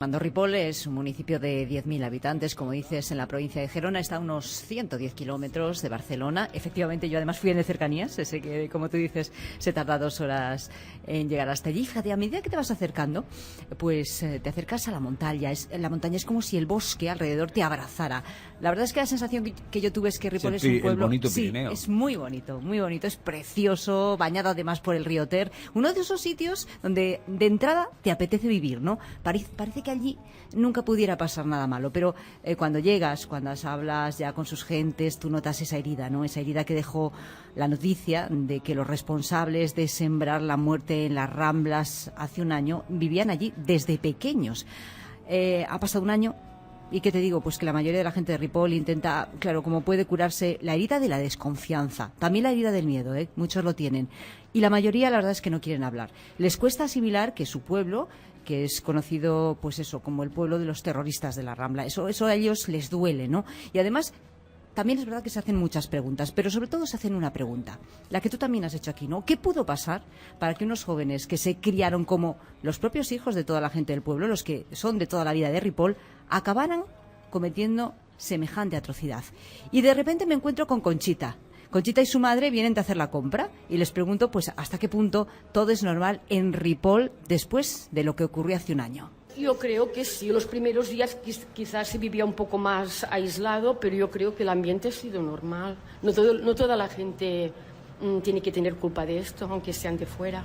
Ripoll es un municipio de 10.000 habitantes, como dices, en la provincia de Gerona. Está a unos 110 kilómetros de Barcelona. Efectivamente, yo además fui de cercanías. Sé que, como tú dices, se tarda 2 horas en llegar hasta allí. Fíjate, a medida que te vas acercando, pues te acercas a la montaña. La montaña es como si el bosque alrededor te abrazara. La verdad es que la sensación que yo tuve es que Ripoll es un pueblo... El bonito Pirineo. Sí, es muy bonito, es precioso, bañado además por el río Ter. Uno de esos sitios donde de entrada te apetece vivir, ¿no? Parece que allí nunca pudiera pasar nada malo, pero cuando llegas, cuando hablas ya con sus gentes, tú notas esa herida, ¿no? Esa herida que dejó la noticia de que los responsables de sembrar la muerte en las Ramblas hace un año vivían allí desde pequeños. Ha pasado un año. ¿Y qué te digo? Pues que la mayoría de la gente de Ripoll intenta, claro, como puede, curarse la herida de la desconfianza. También la herida del miedo, ¿eh? Muchos lo tienen. Y la mayoría, la verdad, es que no quieren hablar. Les cuesta asimilar que su pueblo, que es conocido, pues eso, como el pueblo de los terroristas de la Rambla, eso a ellos les duele, ¿no? Y además, también es verdad que se hacen muchas preguntas, pero sobre todo se hacen una pregunta, la que tú también has hecho aquí, ¿no? ¿Qué pudo pasar para que unos jóvenes que se criaron como los propios hijos de toda la gente del pueblo, los que son de toda la vida de Ripoll, acabaran cometiendo semejante atrocidad? Y de repente me encuentro con Conchita. Conchita y su madre vienen de hacer la compra y les pregunto pues hasta qué punto todo es normal en Ripoll después de lo que ocurrió hace un año. Yo creo que sí, los primeros días quizás se vivía un poco más aislado, pero yo creo que el ambiente ha sido normal. No toda la gente tiene que tener culpa de esto, aunque sean de fuera.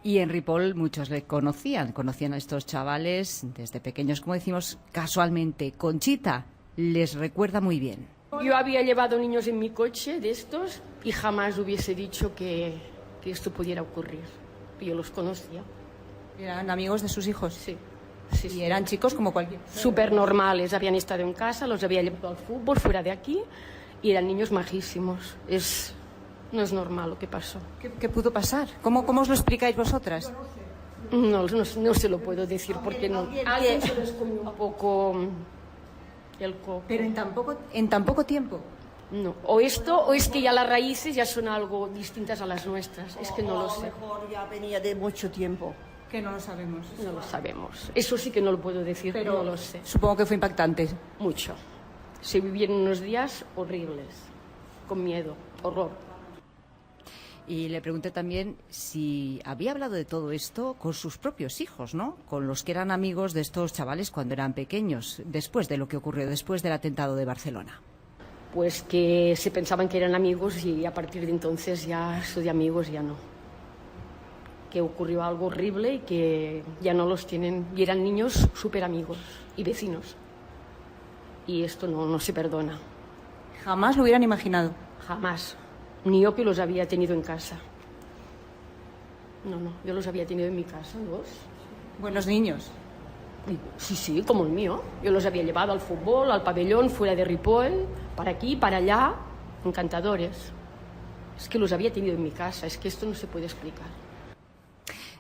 Y en Ripoll muchos le conocían a estos chavales desde pequeños, como decimos, casualmente. Conchita les recuerda muy bien. Yo había llevado niños en mi coche de estos y jamás hubiese dicho que esto pudiera ocurrir. Yo los conocía. ¿Eran amigos de sus hijos? Sí. Y eran chicos como cualquier... Súper normales, habían estado en casa, los había llevado al fútbol fuera de aquí y eran niños majísimos. No es normal lo que pasó. ¿Qué pudo pasar? ¿Cómo os lo explicáis vosotras? No se lo puedo decir porque no. Alguien se les comió un poco el coco. Pero en tan poco tiempo. No, o es que ya las raíces ya son algo distintas a las nuestras. Es que no lo sé. A lo mejor ya venía de mucho tiempo. Que no lo sabemos. No lo sabemos. Eso sí que no lo puedo decir, pero no lo sé. Supongo que fue impactante. Mucho. Se vivieron unos días horribles, con miedo, horror. Y le pregunté también si había hablado de todo esto con sus propios hijos, ¿no? Con los que eran amigos de estos chavales cuando eran pequeños, después de lo que ocurrió, después del atentado de Barcelona. Pues que se pensaban que eran amigos y a partir de entonces ya eso de amigos ya no. Que ocurrió algo horrible y que ya no los tienen. Y eran niños súper amigos y vecinos. Y esto no se perdona. Jamás lo hubieran imaginado. Jamás. Ni yo que los había tenido en casa. No, yo los había tenido en mi casa, los. Buenos niños. Sí, como el mío. Yo los había llevado al fútbol, al pabellón, fuera de Ripoll, para aquí, para allá. Encantadores. Es que los había tenido en mi casa. Es que esto no se puede explicar.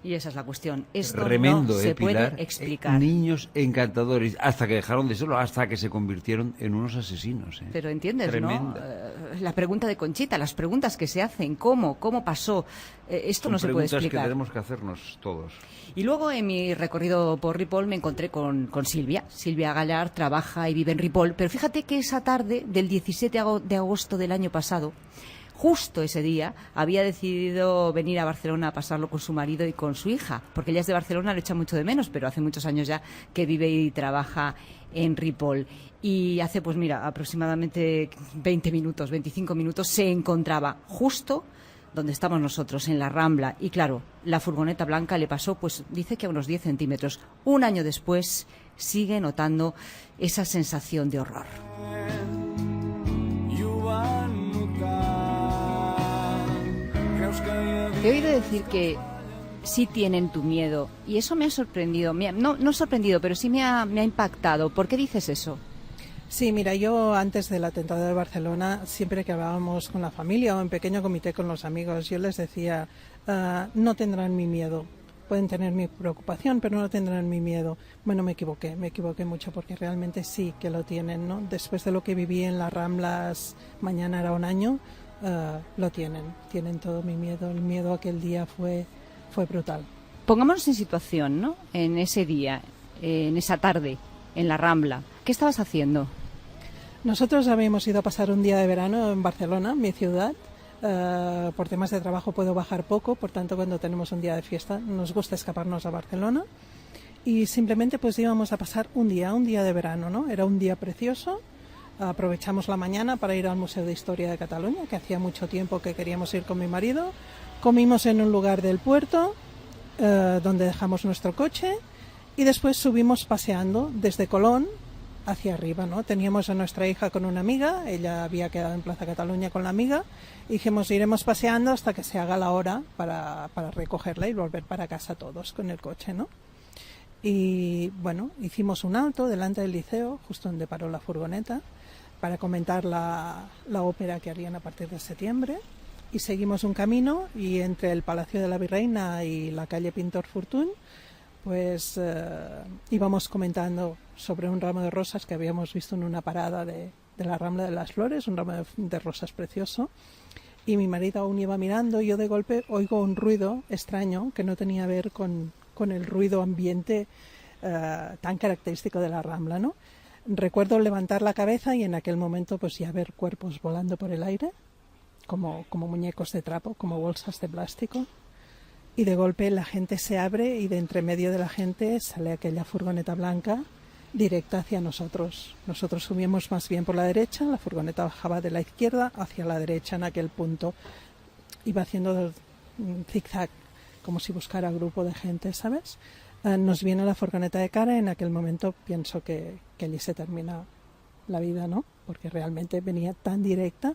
Y esa es la cuestión. Esto Tremendo, no se Pilar, puede explicar. Niños encantadores, hasta que dejaron de serlo, hasta que se convirtieron en unos asesinos. Pero entiendes, Tremendo. ¿no? La pregunta de Conchita, las preguntas que se hacen, ¿cómo pasó? Esto Son no se puede explicar. preguntas que tenemos que hacernos todos. Y luego en mi recorrido por Ripoll me encontré con Silvia. Silvia Gallar trabaja y vive en Ripoll, pero fíjate que esa tarde del 17 de agosto del año pasado, justo ese día, había decidido venir a Barcelona a pasarlo con su marido y con su hija, porque ella es de Barcelona, lo echa mucho de menos, pero hace muchos años ya que vive y trabaja en Ripoll. Y hace, pues mira, aproximadamente 20 minutos, 25 minutos, se encontraba justo donde estamos nosotros, en la Rambla. Y claro, la furgoneta blanca le pasó, pues dice que a unos 10 centímetros. Un año después sigue notando esa sensación de horror. Te he oído decir que sí tienen tu miedo y eso me ha sorprendido. No sorprendido, pero sí me ha impactado. ¿Por qué dices eso? Sí, mira, yo antes del atentado de Barcelona, siempre que hablábamos con la familia o en pequeño comité con los amigos, yo les decía, no tendrán mi miedo. Pueden tener mi preocupación, pero no tendrán mi miedo. Bueno, me equivoqué mucho porque realmente sí que lo tienen, ¿no? Después de lo que viví en las Ramblas, mañana era un año, lo tienen todo mi miedo. El miedo aquel día fue brutal. Pongámonos en situación, ¿no? En ese día, en esa tarde, en la Rambla. ¿Qué estabas haciendo? Nosotros habíamos ido a pasar un día de verano en Barcelona, mi ciudad. Por temas de trabajo puedo bajar poco, por tanto cuando tenemos un día de fiesta nos gusta escaparnos a Barcelona y simplemente pues íbamos a pasar un día de verano, ¿no? Era un día precioso, aprovechamos la mañana para ir al Museo de Historia de Cataluña, que hacía mucho tiempo que queríamos ir con mi marido, comimos en un lugar del puerto donde dejamos nuestro coche y después subimos paseando desde Colón hacia arriba, ¿no? Teníamos a nuestra hija con una amiga, ella había quedado en Plaza Cataluña con la amiga, y dijimos iremos paseando hasta que se haga la hora para recogerla y volver para casa todos con el coche, ¿no? Y bueno, hicimos un alto delante del liceo, justo donde paró la furgoneta, para comentar la ópera que harían a partir de septiembre, y seguimos un camino, y entre el Palacio de la Virreina y la calle Pintor Fortuny, pues íbamos comentando sobre un ramo de rosas que habíamos visto en una parada de la Rambla de las Flores, un ramo de rosas precioso, y mi marido aún iba mirando y yo de golpe oigo un ruido extraño que no tenía que ver con el ruido ambiente tan característico de la Rambla, ¿no? Recuerdo levantar la cabeza y en aquel momento pues ya ver cuerpos volando por el aire, como muñecos de trapo, como bolsas de plástico. Y de golpe la gente se abre y de entre medio de la gente sale aquella furgoneta blanca directa hacia nosotros. Nosotros subíamos más bien por la derecha, la furgoneta bajaba de la izquierda hacia la derecha en aquel punto. Iba haciendo zigzag, como si buscara grupo de gente, ¿sabes? Nos viene la furgoneta de cara y en aquel momento pienso que allí se termina la vida, ¿no? Porque realmente venía tan directa.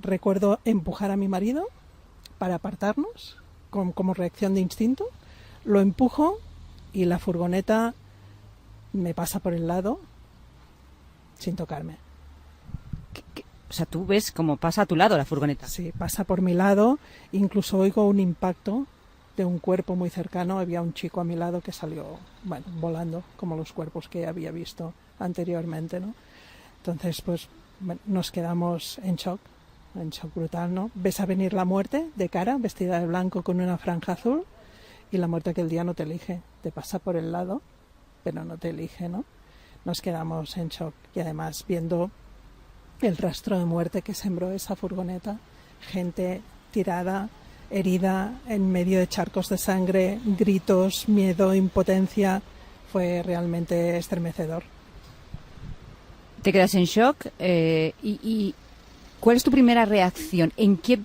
Recuerdo empujar a mi marido para apartarnos, como reacción de instinto, lo empujo y la furgoneta me pasa por el lado sin tocarme. O sea, tú ves cómo pasa a tu lado la furgoneta. Sí, pasa por mi lado, incluso oigo un impacto de un cuerpo muy cercano. Había un chico a mi lado que salió, bueno, volando, como los cuerpos que había visto anteriormente, ¿no? Entonces, pues nos quedamos en shock brutal, ¿no? Ves a venir la muerte de cara, vestida de blanco con una franja azul, y la muerte aquel día no te elige, te pasa por el lado, pero no te elige, ¿no? Nos quedamos en shock y además viendo el rastro de muerte que sembró esa furgoneta, gente tirada, herida, en medio de charcos de sangre, gritos, miedo, impotencia, fue realmente estremecedor. Te quedas en shock y ¿cuál es tu primera reacción? ¿En qué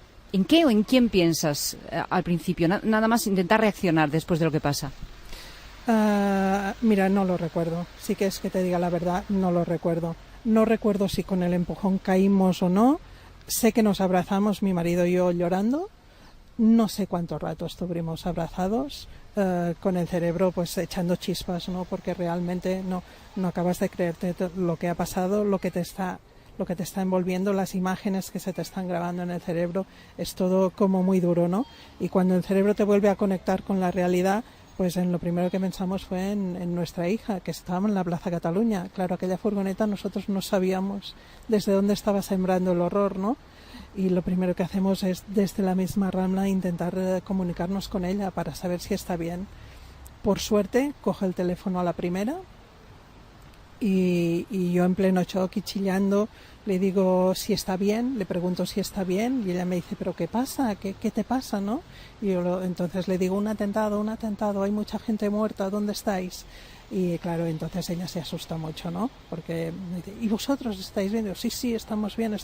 o en quién piensas al principio? Nada más intentar reaccionar después de lo que pasa. Mira, no lo recuerdo. Sí que es que te diga la verdad, no lo recuerdo. No recuerdo si con el empujón caímos o no. Sé que nos abrazamos, mi marido y yo, llorando. No sé cuánto rato estuvimos abrazados, con el cerebro pues echando chispas, ¿no? Porque realmente no acabas de creerte lo que ha pasado, lo que te está envolviendo, las imágenes que se te están grabando en el cerebro, es todo como muy duro, ¿no? Y cuando el cerebro te vuelve a conectar con la realidad, pues en lo primero que pensamos fue en nuestra hija, que estaba en la Plaza Cataluña. Claro, aquella furgoneta nosotros no sabíamos desde dónde estaba sembrando el horror, ¿no? Y lo primero que hacemos es desde la misma Rambla intentar comunicarnos con ella para saber si está bien. Por suerte, coge el teléfono a la primera y yo en pleno shock y chillando le digo si está bien, le pregunto si está bien y ella me dice, ¿pero qué pasa? ¿Qué te pasa, no? Y yo entonces le digo, un atentado, hay mucha gente muerta, ¿dónde estáis? Y claro, entonces ella se asusta mucho, ¿no? Porque me dice, ¿y vosotros estáis bien? Y yo, sí, estamos bien.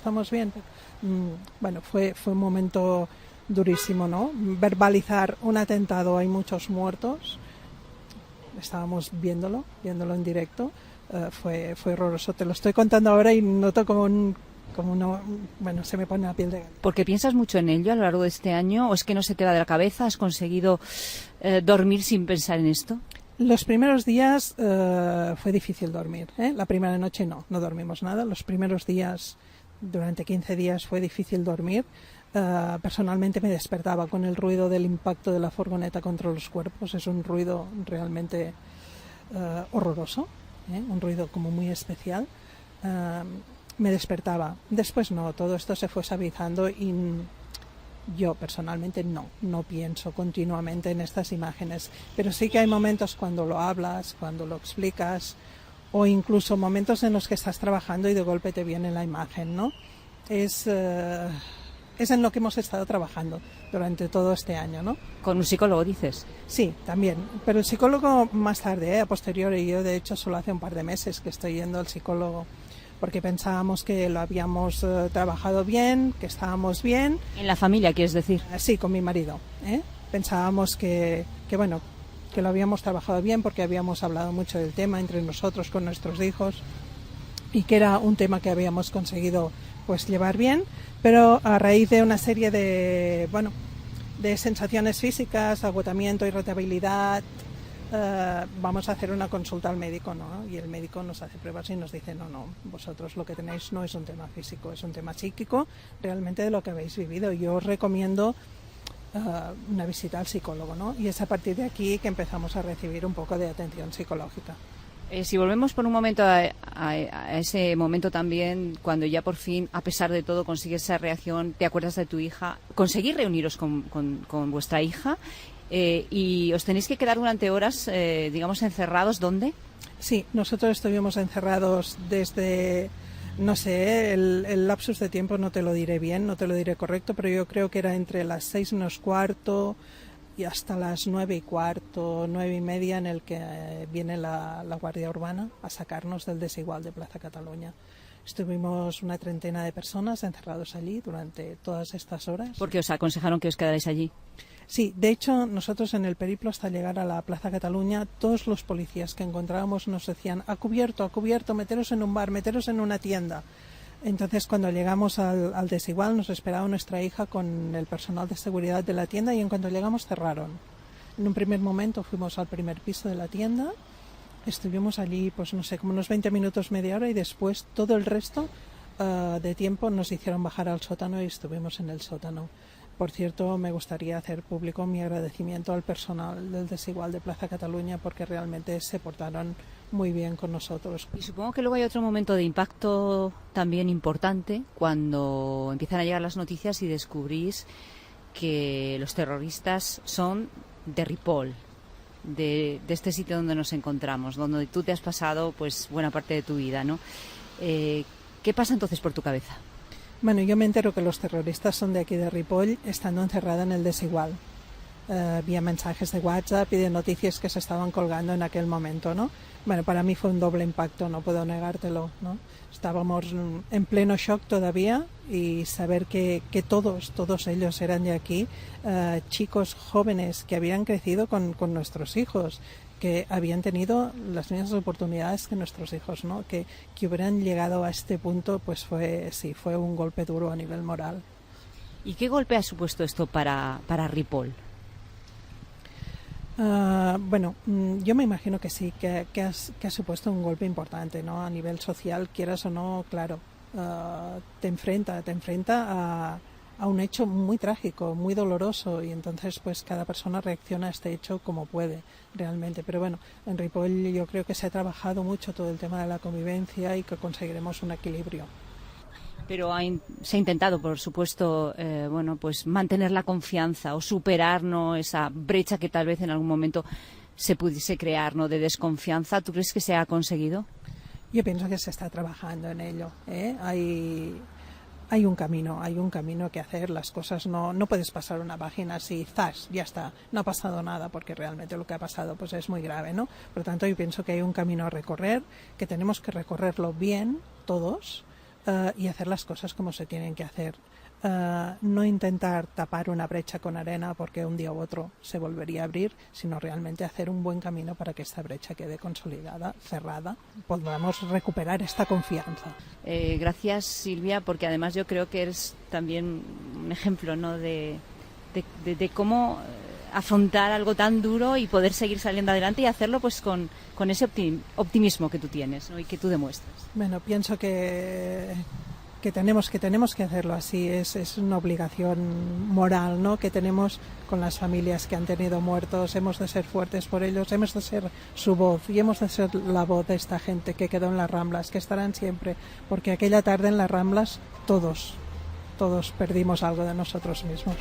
Bueno, fue un momento durísimo, ¿no? Verbalizar un atentado, hay muchos muertos. Estábamos viéndolo en directo. Fue horroroso. Te lo estoy contando ahora y noto bueno, se me pone la piel de gallina. ¿Porque piensas mucho en ello a lo largo de este año? ¿O es que no se te va de la cabeza? ¿Has conseguido dormir sin pensar en esto? Los primeros días fue difícil dormir, ¿eh? La primera noche no dormimos nada. Los primeros días, durante 15 días, fue difícil dormir. Personalmente me despertaba con el ruido del impacto de la furgoneta contra los cuerpos. Es un ruido realmente horroroso, un ruido como muy especial. Me despertaba. Después no, todo esto se fue suavizando y Yo personalmente no pienso continuamente en estas imágenes, pero sí que hay momentos cuando lo hablas, cuando lo explicas, o incluso momentos en los que estás trabajando y de golpe te viene la imagen, ¿no? Es en lo que hemos estado trabajando durante todo este año, ¿no? Con un psicólogo, dices. Sí, también, pero el psicólogo más tarde, a posteriori. Yo de hecho solo hace un par de meses que estoy yendo al psicólogo, porque pensábamos que lo habíamos trabajado bien, que estábamos bien. En la familia, quieres decir. Sí, con mi marido. Pensábamos que bueno, que lo habíamos trabajado bien porque habíamos hablado mucho del tema entre nosotros, con nuestros hijos, y que era un tema que habíamos conseguido pues llevar bien, pero a raíz de una serie de sensaciones físicas, agotamiento, irritabilidad, vamos a hacer una consulta al médico, ¿no? Y el médico nos hace pruebas y nos dice, no, vosotros lo que tenéis no es un tema físico, es un tema psíquico, realmente de lo que habéis vivido. Yo os recomiendo una visita al psicólogo, ¿no? Y es a partir de aquí que empezamos a recibir un poco de atención psicológica. Si volvemos por un momento a ese momento también, cuando ya por fin, a pesar de todo, consigues esa reacción, te acuerdas de tu hija, conseguís reuniros con vuestra hija y os tenéis que quedar durante horas, digamos, encerrados, ¿dónde? Sí, nosotros estuvimos encerrados desde, no sé, el lapsus de tiempo no te lo diré bien, no te lo diré correcto, pero yo creo que era entre las 6:15 y hasta las 9:15, 9:30, en el que viene la Guardia Urbana a sacarnos del desigual de Plaza Cataluña. Estuvimos una treintena de personas encerrados allí durante todas estas horas. Porque os aconsejaron que os quedarais allí. Sí, de hecho, nosotros en el periplo hasta llegar a la Plaza Cataluña, todos los policías que encontrábamos nos decían a cubierto, meteros en un bar, meteros en una tienda. Entonces, cuando llegamos al desigual, nos esperaba nuestra hija con el personal de seguridad de la tienda y en cuanto llegamos cerraron. En un primer momento fuimos al primer piso de la tienda, estuvimos allí, pues no sé, como unos 20 minutos, media hora, y después todo el resto de tiempo nos hicieron bajar al sótano y estuvimos en el sótano. Por cierto, me gustaría hacer público mi agradecimiento al personal del desigual de Plaza Cataluña porque realmente se portaron muy bien con nosotros. Y supongo que luego hay otro momento de impacto también importante cuando empiezan a llegar las noticias y descubrís que los terroristas son de Ripoll, de este sitio donde nos encontramos, donde tú te has pasado pues buena parte de tu vida, ¿no? ¿Qué pasa entonces por tu cabeza? Bueno, yo me entero que los terroristas son de aquí de Ripoll estando encerrada en el desigual. Vía mensajes de WhatsApp y de noticias que se estaban colgando en aquel momento, ¿no? Bueno, para mí fue un doble impacto, no puedo negártelo, ¿no? Estábamos en pleno shock todavía y saber que todos ellos eran de aquí, chicos jóvenes que habían crecido con nuestros hijos, que habían tenido las mismas oportunidades que nuestros hijos, ¿no? Que hubieran llegado a este punto, pues fue un golpe duro a nivel moral. ¿Y qué golpe ha supuesto esto para Ripoll? Bueno, yo me imagino que sí, que ha supuesto un golpe importante, ¿no? A nivel social, quieras o no, claro, te enfrenta a un hecho muy trágico, muy doloroso, y entonces pues cada persona reacciona a este hecho como puede realmente. Pero bueno, en Ripoll yo creo que se ha trabajado mucho todo el tema de la convivencia y que conseguiremos un equilibrio. Pero se ha intentado, por supuesto, pues mantener la confianza o superar, ¿no?, esa brecha que tal vez en algún momento se pudiese crear, ¿no?, de desconfianza. ¿Tú crees que se ha conseguido? Yo pienso que se está trabajando en ello, ¿eh? Hay un camino que hacer. Las cosas no puedes pasar una página así, ¡zas!, ya está, no ha pasado nada, porque realmente lo que ha pasado pues es muy grave, ¿no? Por lo tanto, yo pienso que hay un camino a recorrer, que tenemos que recorrerlo bien todos, y hacer las cosas como se tienen que hacer. No intentar tapar una brecha con arena porque un día u otro se volvería a abrir, sino realmente hacer un buen camino para que esta brecha quede consolidada, cerrada, podamos recuperar esta confianza. Gracias, Silvia, porque además yo creo que eres también un ejemplo, ¿no?, de cómo afrontar algo tan duro y poder seguir saliendo adelante y hacerlo pues con ese optimismo que tú tienes, ¿no?, y que tú demuestras. Bueno, pienso que tenemos que hacerlo así, es una obligación moral, ¿no?, que tenemos con las familias que han tenido muertos. Hemos de ser fuertes por ellos, hemos de ser su voz y hemos de ser la voz de esta gente que quedó en las Ramblas, que estarán siempre, porque aquella tarde en las Ramblas todos todos perdimos algo de nosotros mismos.